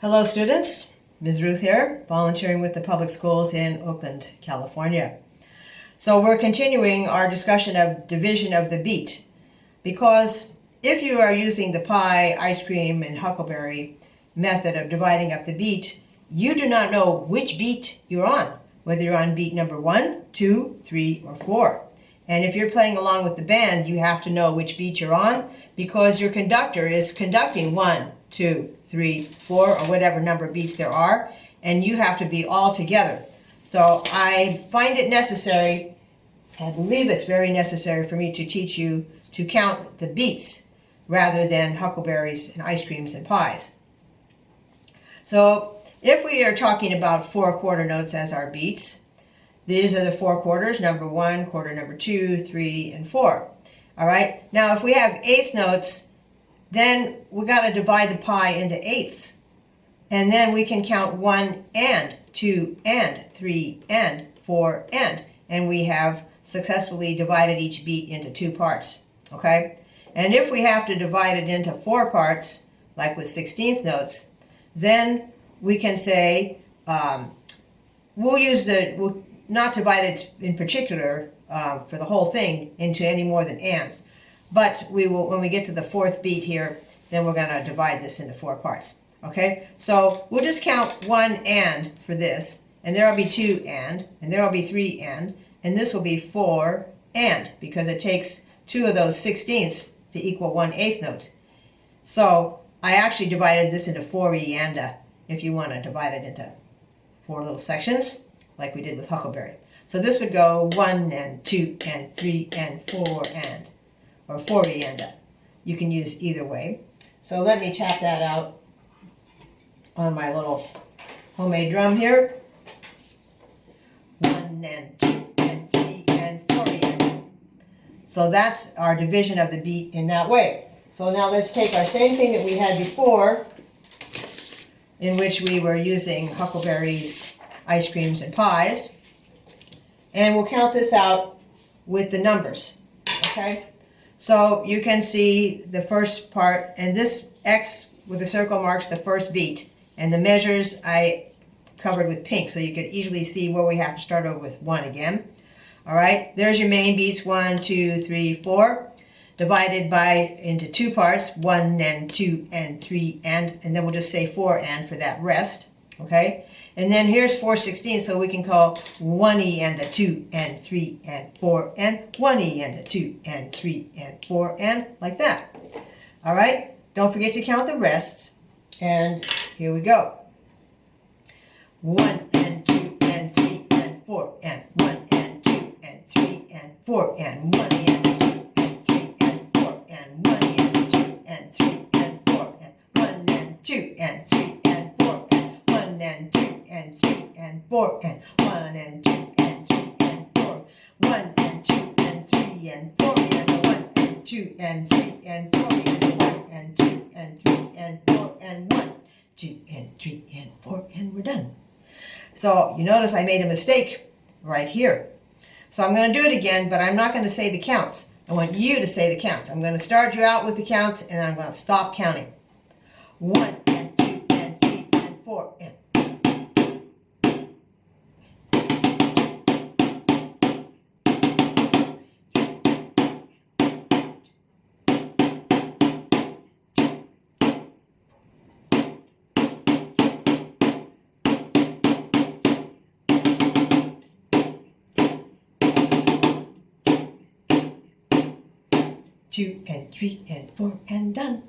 Hello students, Ms. Ruth here, volunteering with the public schools in Oakland, California. So we're continuing our discussion of division of the beet, because if you are using the pie, ice cream, and huckleberry method of dividing up the beet, you do not know which beet you're on, whether you're on beet number 1, 2, 3, or 4. And if you're playing along with the band, you have to know which beat you're on, because your conductor is conducting 1, 2, 3, 4, or whatever number of beats there are, and you have to be all together. So I find it necessary, I believe it's very necessary for me to teach you to count the beats rather than huckleberries and ice creams and pies. So if we are talking about 4 quarter notes as our beats, these are the 4 quarters, number 1, quarter number 2, 3, and 4. All right, now if we have eighth notes, then we got to divide the pie into eighths. And then we can count 1 and 2 and 3 and 4 and we have successfully divided each beat into 2 parts. Okay? And if we have to divide it into 4 parts, like with 16th notes, then we can say we'll not divide it in particular for the whole thing into any more than ands. But we will, when we get to the 4th beat here, then we're going to divide this into 4 parts. Okay? So we'll just count 1 and for this, and there will be 2 and there will be 3 and this will be 4 and, because it takes 2 of those 16ths to equal 1/8 note. So I actually divided this into 4 and if you want to divide it into 4 little sections, like we did with huckleberry. So this would go 1 and 2 and 3 and 4 and, or 4 and. You can use either way. So let me tap that out on my little homemade drum here. 1 and 2 and 3 and 4 and. So that's our division of the beat in that way. So now let's take our same thing that we had before, in which we were using huckleberries, ice creams, and pies, and we'll count this out with the numbers. Okay? So you can see the first part, and this X with the circle marks the first beat, and the measures I covered with pink, so you can easily see where we have to start over with 1 again. All right, there's your main beats, 1, 2, 3, 4, divided into 2 parts, 1 and 2 and 3 and then we'll just say 4 and for that rest. Okay, and then here's 4/16, so we can call 1 and a 2 and 3 and 4 and 1 and a 2 and 3 and 4 and like that. All right, don't forget to count the rests, and here we go. 1 and 2 and 3 and 4 and 1 and 2 and 3 and 4 and 1 and 2 and 3 and 4 and 1 and 2 and 3 and 4 and 1 and 2 and 3 and 4 and 1 and 2 and 3 and 4 and 1 and 2 and 3 and 4, 1 and 2 and 3 and 4 and 1 and 2 and 3 and 4 and 1 and 2 and 3 and 4 and 1, 2 and 3 and 4 and we're done. So you notice I made a mistake right here. So I'm going to do it again, but I'm not going to say the counts. I want you to say the counts. I'm going to start you out with the counts, and I'm going to stop counting. 1 and 2 and 3 and 4 and. 2 and 3 and 4 and done.